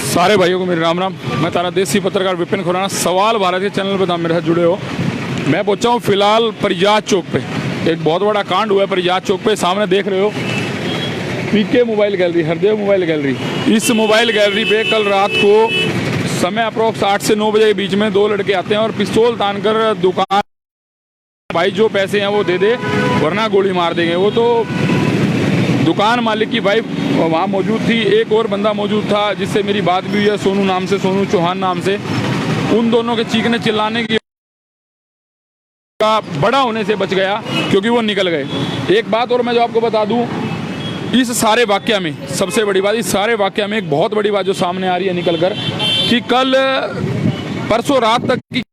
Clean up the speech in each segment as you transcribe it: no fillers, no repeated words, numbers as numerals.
सारे भाइयों को मेरे राम राम। मैं तारा देसी पत्रकार विपिन खुराना, सवाल भारत के चैनल पर आप मेरे साथ जुड़े हो। मैं पहुंचा हूँ फिलहाल परिजात चौक पे। एक बहुत बड़ा कांड हुआ है परिजात चौक पे। सामने देख रहे हो PK mobile gallery, Hardev mobile gallery. इस मोबाइल गैलरी पे कल रात को समय अप्रोक्स 8 से 9 बजे के बीच में 2 लड़के आते हैं और पिस्तौल तान कर दुकान, भाई जो पैसे हैं वो दे दे वरना गोली मार देंगे। वो तो दुकान मालिक की वाइफ वहाँ मौजूद थी, एक और बंदा मौजूद था जिससे मेरी बात भी हुई है, सोनू नाम से, सोनू चौहान नाम से। उन दोनों के चीखने चिल्लाने की का बड़ा होने से बच गया क्योंकि वो निकल गए। एक बात और मैं जो आपको बता दूं, इस सारे वाकया में सबसे बड़ी बात, इस सारे वाकया में एक बहुत बड़ी बात जो सामने आ रही है निकल कर, कि कल परसों रात तक की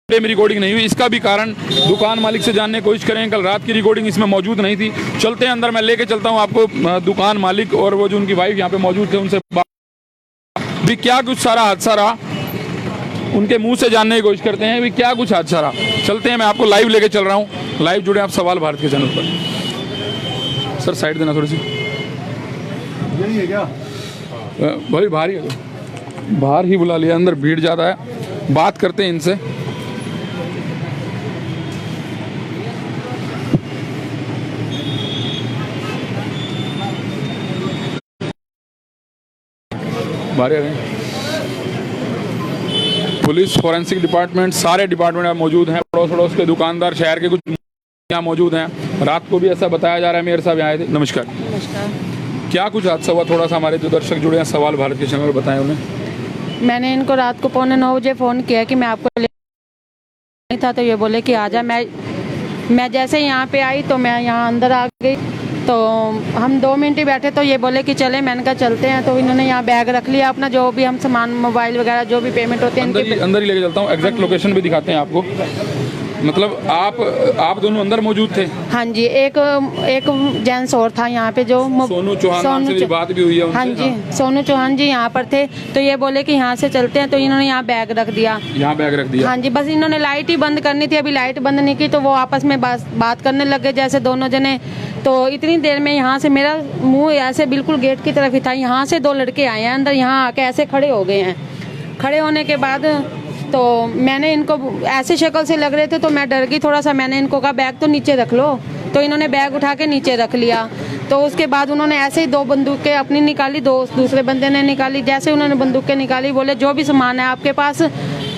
मेरी रिकॉर्डिंग नहीं हुई। इसका भी कारण दुकान मालिक से जानने की कोशिश करें। कल रात की रिकॉर्डिंग इसमें मौजूद नहीं थी। चलते हैं अंदर, मैं लेके चलता हूं आपको दुकान मालिक और वो जो उनकी वाइफ यहाँ पे मौजूद थे उनसे भी क्या कुछ सारा हादसा रहा, उनके मुंह से जानने की कोशिश करते हैं भी क्या कुछ हादसा रहा। चलते हैं, मैं आपको लाइव लेके चल रहा हूँ। लाइव जुड़े आप सवाल भारत के चैनल पर। सर साइड देना थोड़ी सी, यही है क्या भाई? बाहर ही बाहर ही बुला लिया, अंदर भीड़ ज़्यादा है, बात करते हैं इनसे। बाहर आ गए। पुलिस, फॉरेंसिक डिपार्टमेंट, सारे डिपार्टमेंट मौजूद हैं। पड़ोस पड़ोस के दुकानदार, शहर के कुछ यहाँ मौजूद हैं। रात को भी ऐसा बताया जा रहा है। मेयर साहब यहाँ आए थे। नमस्कार। नमस्कार। क्या कुछ हादसा हुआ, थोड़ा सा हमारे जो दर्शक जुड़े हैं सवाल भारत के चैनल पर बताएं उन्हें। मैंने इनको रात को 8:45 बजे फ़ोन किया कि मैं आपको नहीं था, तो ये बोले कि आजा। मैं जैसे यहाँ पे आई तो मैं यहाँ अंदर आ गई, तो हम 2 मिनट ही बैठे तो ये बोले कि चले। मैंने कहा चलते हैं। तो इन्होंने यहाँ बैग रख लिया अपना, जो भी हम सामान, मोबाइल वगैरह जो भी पेमेंट होते हैं अंदर ही लेके चलता हूँ। एग्जैक्ट लोकेशन भी दिखाते हैं आपको। मतलब आप दोनों अंदर मौजूद थे? हाँ जी। एक जेंट्स और था यहाँ पे जो सोनू चौहान नाम से मेरी बात भी हुई है उनसे। हाँ जी, सोनू चौहान जी यहाँ पर थे। तो ये बोले कि यहाँ से चलते हैं, तो इन्होंने यहाँ बैग रख दिया। यहाँ बैग रख दिया? हाँ जी। बस इन्होंने लाइट ही बंद करनी थी, अभी लाइट बंद नहीं की तो वो आपस में बात करने लगे जैसे दोनों जने। तो इतनी देर में यहाँ से मेरा मुँह ऐसे बिल्कुल गेट की तरफ ही था, यहाँ से 2 लड़के आए हैं अंदर, यहाँ आके ऐसे खड़े हो गए हैं। खड़े होने के बाद तो मैंने इनको, ऐसे शक्ल से लग रहे थे तो मैं डर गई थोड़ा सा। मैंने इनको कहा बैग तो नीचे रख लो, तो इन्होंने बैग उठा के नीचे रख लिया। तो उसके बाद उन्होंने ऐसे ही 2 बंदूकें अपनी निकाली, दूसरे बंदे ने निकाली। जैसे उन्होंने बंदूकें निकाली, बोले जो भी सामान है आपके पास,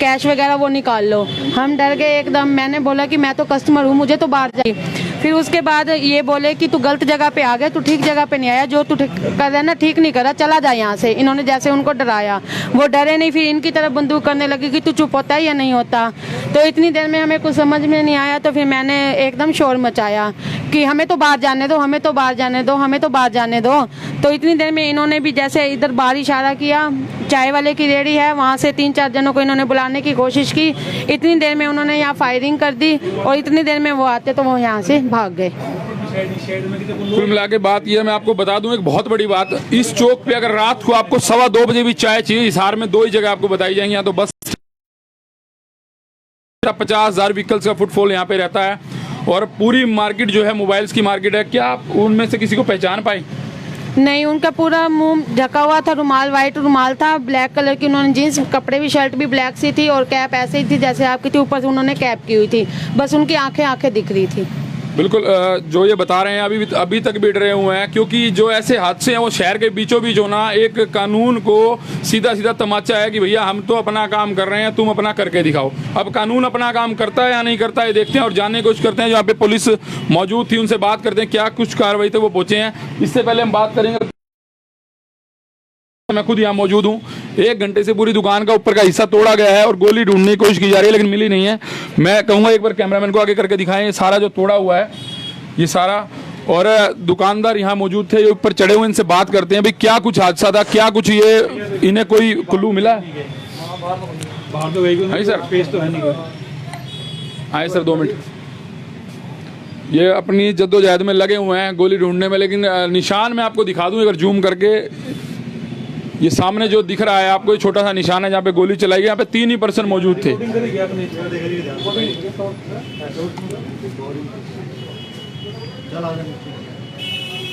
कैश वगैरह, वो निकाल लो। हम डर गए एकदम। मैंने बोला कि मैं तो कस्टमर हूँ, मुझे तो बाहर जाइए। फिर उसके बाद ये बोले कि तू गलत जगह पे आ गया, तू ठीक जगह पे नहीं आया, जो तू कर रहा है ना ठीक नहीं करा, चला जा यहाँ से। इन्होंने जैसे उनको डराया, वो डरे नहीं। फिर इनकी तरफ बंदूक करने लगी कि तू चुप होता है या नहीं होता। तो इतनी देर में हमें कुछ समझ में नहीं आया, तो फिर मैंने एकदम शोर मचाया कि हमें तो बाहर जाने दो, हमें तो बाहर जाने दो, हमें तो बाहर जाने दो। तो इतनी देर में इन्होंने भी जैसे इधर बाहर इशारा किया, चाय वाले की रेडी है वहाँ से 3-4 जनों को इन्होंने बुलाने की कोशिश की। इतनी देर में उन्होंने यहाँ फायरिंग कर दी और इतनी देर में वो आते तो वो यहाँ से भाग गए। कुल मिला के बात यह, मैं आपको बता दूं एक बहुत बड़ी बात, इस चौक पे अगर रात को आपको 2:15 बजे भी चाय चाहिए, हिसार में 2 ही जगह आपको बताई जाएंगी। यहाँ तो बस 50,000 व्हीकल्स का फुटफॉल यहाँ पे रहता है और पूरी मार्केट जो है मोबाइल्स की मार्केट है। क्या आप उनमें से किसी को पहचान पाई? नहीं, उनका पूरा मुंह ढका हुआ था, रुमाल, वाइट रुमाल था, ब्लैक कलर की उन्होंने जीन्स, कपड़े भी, शर्ट भी ब्लैक सी थी और कैप ऐसे ही थी जैसे आपकी थी, ऊपर से उन्होंने कैप की हुई थी। बस उनकी आंखें दिख रही थी। बिल्कुल, जो ये बता रहे हैं अभी तक भी डरे हुए हैं क्योंकि जो ऐसे हादसे हैं वो शहर के बीचों बीच होना एक कानून को सीधा तमाचा है कि भैया हम तो अपना काम कर रहे हैं, तुम अपना करके दिखाओ। अब कानून अपना काम करता है या नहीं करता है देखते हैं और जानने की कोशिश करते हैं। जहाँ पे पुलिस मौजूद थी उनसे बात करते हैं क्या कुछ कार्रवाई थे वो पहुंचे हैं। इससे पहले हम बात करेंगे, मैं खुद यहाँ मौजूद हूँ। 1 घंटे से पूरी दुकान का ऊपर का हिस्सा तोड़ा गया है और गोली ढूंढने की कोशिश की जा रही है लेकिन मिली नहीं है। मैं कहूँगा एक बार कैमरामैन को आगे करके दिखाएं ये सारा जो तोड़ा हुआ है, ये सारा। और दुकानदार यहाँ मौजूद थे, ये ऊपर चढ़े हुए, इनसे बात करते हैं भाई क्या कुछ हादसा था, क्या कुछ ये इन्हें कोई क्लू मिला? हाँ सर, आए सर 2 मिनट। ये अपनी जद्दोजहद में लगे हुए हैं गोली ढूंढने में, लेकिन निशान मैं आपको दिखा दूं अगर जूम करके। ये सामने जो दिख रहा है आपको, ये छोटा सा निशान है जहाँ पे गोली चलाई गई। यहाँ पे 3 ही पर्सन मौजूद थे।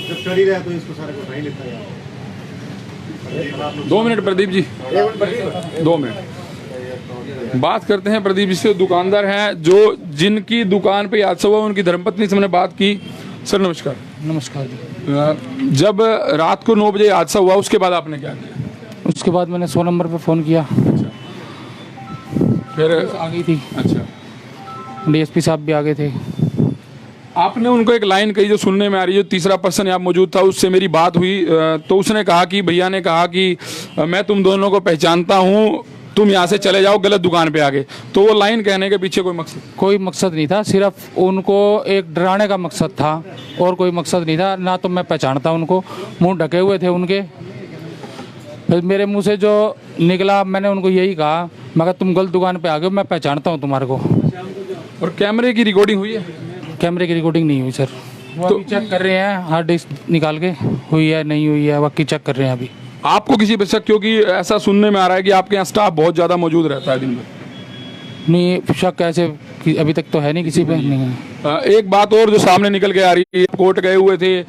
जब कर ही रहा है तो इसको सारा कुछ नहीं लिखा यार। 2 मिनट प्रदीप जी, 2 मिनट बात करते हैं प्रदीप जी से। दुकानदार हैं जो जिनकी दुकान पे हादसा हुआ, उनकी धर्मपत्नी से हमने बात की। सर नमस्कार। नमस्कार जी। जब रात को 9 बजे हादसा हुआ उसके बाद आपने क्या किया? उसके बाद मैंने 100 नंबर पे फ़ोन किया, फिर आ गई थी। अच्छा, डीएसपी साहब भी आ गए थे। आपने उनको एक लाइन कही जो सुनने में आ रही है, जो तीसरा पर्सन यहाँ मौजूद था उससे मेरी बात हुई, तो उसने कहा कि भैया ने कहा कि मैं तुम दोनों को पहचानता हूँ, तुम यहाँ से चले जाओ, गलत दुकान पे आगे। तो वो लाइन कहने के पीछे कोई मकसद नहीं था, सिर्फ उनको एक डराने का मकसद था और कोई मकसद नहीं था। ना तो मैं पहचानता उनको, मुंह ढके हुए थे उनके। फिर मेरे मुंह से जो निकला मैंने उनको यही कहा, मगर तुम गलत दुकान पे आ गए, मैं पहचानता हूँ तुम्हारे को। और कैमरे की रिकॉर्डिंग हुई है? कैमरे की रिकॉर्डिंग नहीं हुई सर, वो तो चेक कर रहे हैं, हार्ड डिस्क निकाल के हुई है नहीं हुई है बाकी चेक कर रहे हैं अभी। आपको किसी पे शक? क्योंकि ऐसा सुनने में आ रहा है कि आपके यहाँ स्टाफ बहुत ज़्यादा मौजूद रहता है दिन भर। नहीं, शक ऐसे अभी तक तो है नहीं किसी पे। नहीं। एक बात और जो सामने निकल के आ रही है, कोर्ट गए हुए थे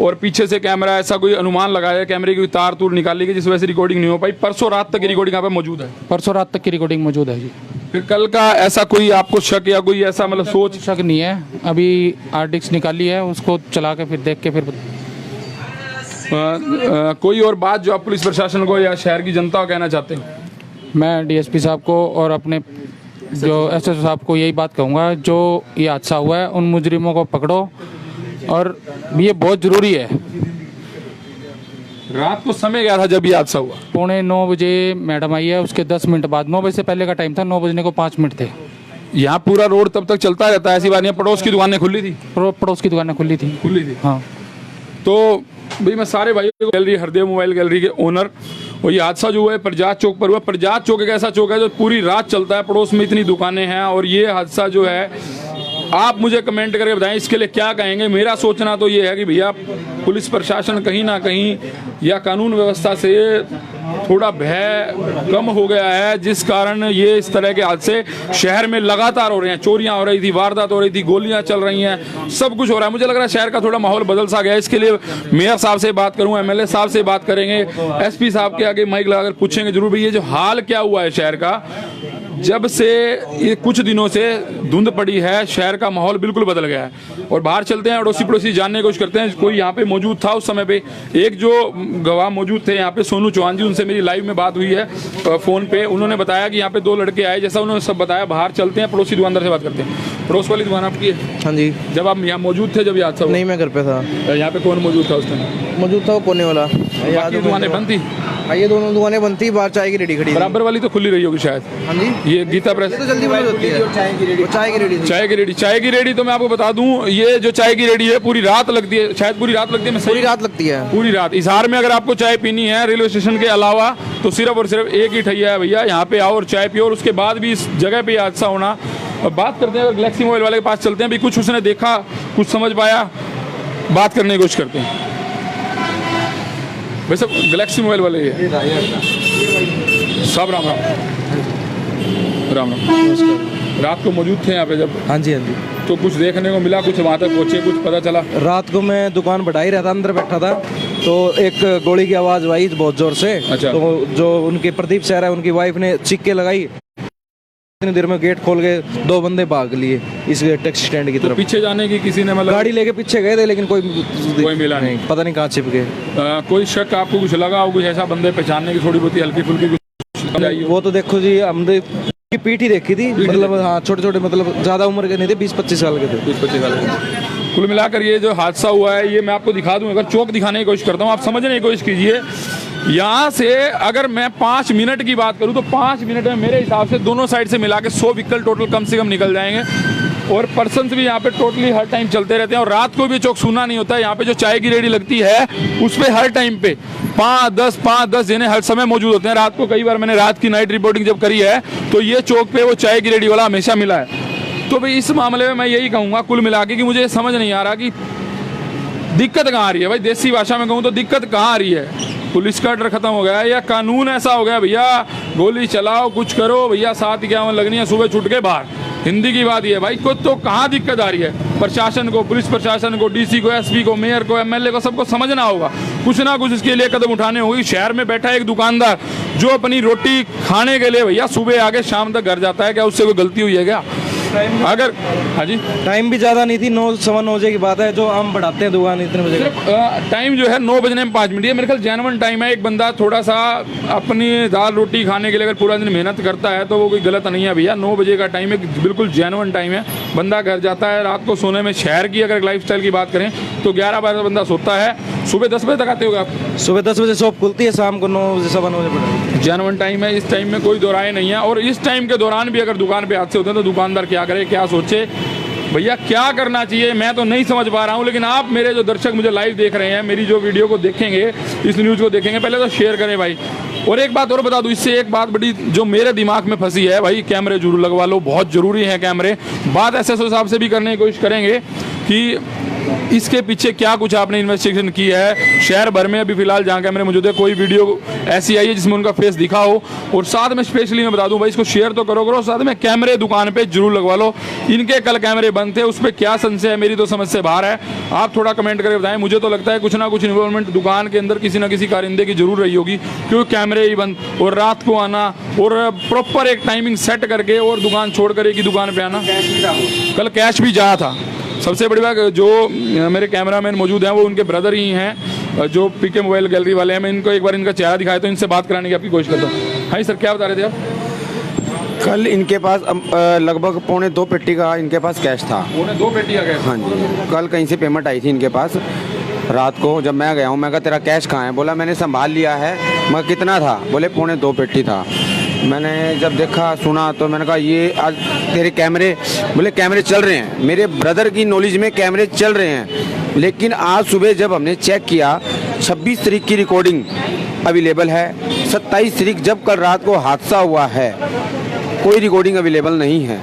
और पीछे से कैमरा, ऐसा कोई अनुमान लगाया कैमरे की तार तूर निकाली गई जिस वजह से रिकॉर्डिंग नहीं हो पाई? परसों रात तक की रिकॉर्डिंग यहाँ पे मौजूद है? परसों रात तक की रिकॉर्डिंग मौजूद है जी। फिर कल का ऐसा कोई आपको शक या कोई ऐसा मतलब सोच? शक नहीं है, अभी हार्ड डिस्क निकाली है, उसको चला के फिर देख के फिर कोई और बात जो आप पुलिस प्रशासन को या शहर की जनता को कहना चाहते हैं? मैं डीएसपी साहब को और अपने जो एसएसओ साहब को यही बात कहूँगा, जो ये हादसा हुआ है उन मुजरिमों को पकड़ो, और ये बहुत ज़रूरी है। रात को समय गया था जब ये हादसा हुआ? 9:15 बजे मैडम आई है, उसके 10 मिनट बाद, 9 बजे से पहले का टाइम था, 9 बजने को 5 मिनट थे। यहाँ पूरा रोड तब तक चलता रहता है, ऐसी बात नहीं? पड़ोस की दुकानें खुली थी? पड़ोस की दुकानें खुली थी। हाँ। तो भाई मैं सारे भाइयों को, गैलरी हरदेव मोबाइल गैलरी के ओनर, और ये हादसा जो हुआ है प्रजात चौक पर हुआ। प्रजात चौक एक ऐसा चौक है जो पूरी रात चलता है, पड़ोस में इतनी दुकानें हैं, और ये हादसा जो है, आप मुझे कमेंट करके बताएं इसके लिए क्या कहेंगे। मेरा सोचना तो ये है कि भैया पुलिस प्रशासन कहीं ना कहीं या कानून व्यवस्था से थोड़ा भय कम हो गया है, जिस कारण ये इस तरह के हादसे शहर में लगातार हो रहे हैं। चोरियां हो रही थी, वारदात हो रही थी, गोलियां चल रही हैं, सब कुछ हो रहा है। मुझे लग रहा है शहर का थोड़ा माहौल बदल सा गया है। इसके लिए मेयर साहब से बात करूं, एमएलए साहब से बात करेंगे, एसपी साहब के आगे माइक लगाकर पूछेंगे जरूर भाई ये जो हाल क्या हुआ है शहर का, जब से ये कुछ दिनों से धुंध पड़ी है, शहर का माहौल बिल्कुल बदल गया है। और बाहर चलते हैं, अड़ोसी पड़ोसी जानने की कोशिश करते हैं कोई यहाँ पे मौजूद था उस समय पे। एक जो गवाह मौजूद थे यहाँ पे, सोनू चौहान जी, उनसे मेरी लाइव में बात हुई है फ़ोन पे। उन्होंने बताया कि यहाँ पे 2 लड़के आए, जैसा उन्होंने सब बताया। बाहर चलते हैं, पड़ोसी दुकानदार से बात करते हैं। पड़ोस वाली दुकान आपकी है? हाँ जी। जब आप यहाँ मौजूद थे जब याद था? नहीं, मैं घर पे था। यहाँ पे कौन मौजूद था उस टाइम? मौजूद था वो कोने वाला। दुकानें बंद थी? हाँ, ये दोनों दुकानें बंद थी, बाहर चाय की रेडी खड़ी। बराबर वाली तो खुली रही होगी शायद। हाँ जी। ये गीता प्रेस तो जल्दी बंद होती है। चाय की रेडी। चाय की रेडी तो मैं आपको बता दूं, ये जो चाय की रेडी है पूरी रात लगती है, शायद पूरी रात लगती है। पूरी रात लगती है। पूरी रात। इजहार में अगर आपको चाय पीनी है रेलवे स्टेशन के अलावा, तो सिर्फ और सिर्फ एक ही ठैया है भैया, यहाँ पे आओ और चाय पियो। और उसके बाद भी इस जगह पे हादसा होना। अब बात करते हैं गैलेक्सी मोबाइल वाले के पास चलते हैं, भी कुछ उसने देखा, कुछ समझ पाया, बात करने की कोशिश करते हैं। वैसे गैलेक्सी मोबाइल वाले ही है सब। राम राम। राम राम। रात को मौजूद थे यहाँ पे जब? हाँ जी, हाँ जी। तो कुछ देखने को मिला, कुछ वहाँ तक पहुँचे, कुछ पता चला? रात को मैं दुकान बढ़ा ही रहा था, अंदर बैठा था, तो एक गोली की आवाज़ आई बहुत जोर से। अच्छा। तो जो उनके प्रदीप सर है, उनकी वाइफ ने चीखे लगाई। इतनी देर में गेट खोल के 2 बंदे भाग लिए इस टैक्सी स्टैंड की तरफ। पीछे जाने की किसी ने मतलब गाड़ी लेके पीछे गए थे, लेकिन कोई मिला नहीं, पता नहीं कहाँ छिप गए। कोई शक आपको कुछ लगा हो, कुछ ऐसा बंदे पहचानने की थोड़ी बहुत हल्की फुल्की? वो तो देखो जी, हमने की पीठ ही देखी थी, मतलब हाँ, छोटे छोटे, मतलब ज़्यादा उम्र के नहीं थे, 20-25 साल के थे। 20-25 साल के। कुल मिलाकर ये जो हादसा हुआ है, ये मैं आपको दिखा दूं, अगर चौक दिखाने की कोशिश करता हूँ, आप समझने की कोशिश कीजिए। यहाँ से अगर मैं 5 मिनट की बात करूँ तो 5 मिनट में मेरे हिसाब से दोनों साइड से मिला के 100 व्हीकल टोटल कम से कम निकल जाएंगे। और पर्सन्स भी यहाँ पे टोटली हर टाइम चलते रहते हैं, और रात को भी चौक सूना नहीं होता है। यहाँ पे जो चाय की रेडी लगती है उस पर हर टाइम पे 5-10 जने हर समय मौजूद होते हैं। रात को कई बार मैंने रात की नाइट रिपोर्टिंग जब करी है तो ये चौक पे वो चाय की रेडी वाला हमेशा मिला है। तो भाई इस मामले में मैं यही कहूँगा कुल मिला के कि मुझे समझ नहीं आ रहा कि दिक्कत कहाँ आ रही है। भाई देसी भाषा में कहूँ तो दिक्कत कहाँ आ रही है? पुलिस का डर खत्म हो गया है या कानून ऐसा हो गया भैया गोली चलाओ, कुछ करो भैया, 7-51 लगनी है, सुबह छूट के बाहर। हिंदी की बात ये है भाई, को तो कहाँ दिक्कत आ रही है? प्रशासन को, पुलिस प्रशासन को, डीसी को, एसपी को, मेयर को, एमएलए को, सबको समझना होगा, कुछ ना कुछ इसके लिए कदम उठाने होंगे। शहर में बैठा एक दुकानदार जो अपनी रोटी खाने के लिए भैया सुबह आके शाम तक घर जाता है, क्या उससे कोई गलती हुई है क्या? अगर हाँ जी, टाइम भी ज़्यादा नहीं थी, 9 सवा 9 बजे की बात है, जो हम बढ़ाते हैं दुकान इतने बजे। सिर्फ टाइम जो है 9 बजने में 5 मिनट, ये मेरे ख्याल जेन्युइन टाइम है। एक बंदा थोड़ा सा अपनी दाल रोटी खाने के लिए अगर पूरा दिन मेहनत करता है तो वो कोई गलत नहीं है भैया। 9 बजे का टाइम है, बिल्कुल जेन्युइन टाइम है। बंदा घर जाता है रात को सोने में, शहर की अगर लाइफस्टाइल की बात करें तो 11 बजे बंदा सोता है, सुबह 10 बजे तक आते होगा आप? सुबह 10 बजे शॉप खुलती है, शाम को 9 बजे सवा 9 बजे पड़ा। जेन्युइन टाइम है, इस टाइम में कोई दो राय नहीं है। और इस टाइम के दौरान भी अगर दुकान पे हादसे होते हैं तो दुकानदार क्या करे, क्या सोचे भैया, क्या करना चाहिए? मैं तो नहीं समझ पा रहा हूँ। लेकिन आप मेरे जो दर्शक मुझे लाइव देख रहे हैं, मेरी जो वीडियो को देखेंगे, इस न्यूज़ को देखेंगे, पहले तो शेयर करें भाई। और एक बात और बता दूं, इससे एक बात बड़ी जो मेरे दिमाग में फंसी है भाई, कैमरे जरूर लगवा लो, बहुत ज़रूरी है कैमरे। बात एसएसओ साहब से भी करने की कोशिश करेंगे कि इसके पीछे क्या कुछ आपने इन्वेस्टिगेशन की है। शहर भर में अभी फिलहाल जहाँ कैमरे मौजूद है, कोई वीडियो ऐसी आई है जिसमें उनका फेस दिखा हो। और साथ में स्पेशली मैं बता दूं भाई, इसको शेयर तो करो, साथ में कैमरे दुकान पे जरूर लगवा लो। इनके कल कैमरे बंद थे, उस पर क्या संशय है? मेरी तो समझ से बाहर है। आप थोड़ा कमेंट करके बताएं। मुझे तो लगता है कुछ ना कुछ इन्वॉल्वमेंट दुकान के अंदर किसी ना किसी कारिंदे की जरूर रही होगी, क्योंकि कैमरे ही बंद और रात को आना और प्रॉपर एक टाइमिंग सेट करके और दुकान छोड़ कर एक ही दुकान पे आना। कल कैश भी जा था। सबसे बड़ी बात, जो मेरे कैमरामैन मौजूद हैं वो उनके ब्रदर ही हैं, जो पीके मोबाइल गैलरी वाले हैं। मैं इनको एक बार इनका चेहरा दिखाया तो इनसे बात कराने की आपकी कोशिश करता हूँ। हाँ सर, क्या बता रहे थे आप? कल इनके पास लगभग 2.25 पेटी का इनके पास कैश था। 2 पेटी आ गए? हाँ जी, कल कहीं से पेमेंट आई थी इनके पास। रात को जब मैं गया हूँ, मैं कहा तेरा कैश कहाँ है? बोला मैंने संभाल लिया है। मैं कितना था? बोले 2.25 पेटी था। मैंने जब देखा सुना तो मैंने कहा ये आज तेरे कैमरे, बोले कैमरे चल रहे हैं। मेरे ब्रदर की नॉलेज में कैमरे चल रहे हैं, लेकिन आज सुबह जब हमने चेक किया 26 तारीख की रिकॉर्डिंग अवेलेबल है। 27 तारीख जब कल रात को हादसा हुआ है, कोई रिकॉर्डिंग अवेलेबल नहीं है।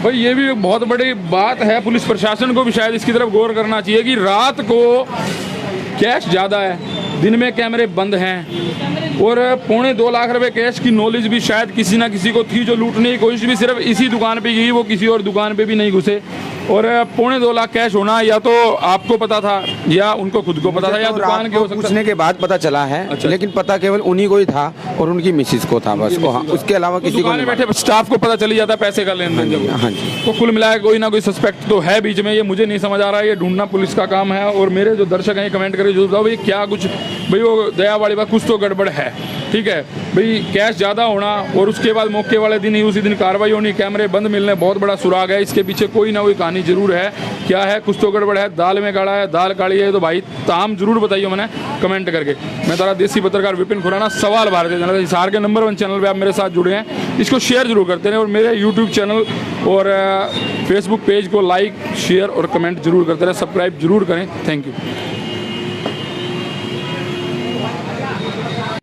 भाई ये भी एक बहुत बड़ी बात है। पुलिस प्रशासन को भी शायद इसकी तरफ गौर करना चाहिए कि रात को कैश ज़्यादा है, दिन में कैमरे बंद हैं, और 2.25 लाख रुपए कैश की नॉलेज भी शायद किसी ना किसी को थी, जो लूटने की कोशिश भी सिर्फ इसी दुकान पे की, वो किसी और दुकान पे भी नहीं घुसे। और 2.25 लाख कैश होना या तो आपको पता था या उनको खुद को पता था या दुकान के हो सकता है। पूछने के बाद पता चला है। अच्छा। लेकिन पता केवल उन्हीं को ही था और उनकी मिसिस को था बस। उसके अलावा किसी को दुकान में नहीं। बैठे स्टाफ को पता चली जाता है पैसे का लेन देन जब। हाँ जी। तो कुल मिलाकर कोई ना कोई सस्पेक्ट तो है बीच में, ये मुझे नहीं समझ आ रहा है। ये ढूंढना पुलिस का काम है। और मेरे जो दर्शक हैं कमेंट करके जो बताओ भाई क्या कुछ, भाई वो दया वाली बात, कुछ तो गड़बड़ है। ठीक है भाई, कैश ज़्यादा होना और उसके बाद मौके वाले दिन ही उसी दिन कार्रवाई होनी, कैमरे बंद मिलने, बहुत बड़ा सुराग है। इसके पीछे कोई ना कोई कहानी जरूर है। क्या है? कुछ तो गड़बड़ है। दाल में गाढ़ा है, दाल काली है, तो भाई ताम जरूर बताइए मैंने कमेंट करके। मैं तारा देसी पत्रकार विपिन खुराना, सवाल भारतीय चैनल, हिसार के नंबर 1 चैनल पे आप मेरे साथ जुड़े हैं। इसको शेयर जरूर करते रहें और मेरे यूट्यूब चैनल और फेसबुक पेज को लाइक, शेयर और कमेंट जरूर करते रहें। सब्सक्राइब जरूर करें। Thank you.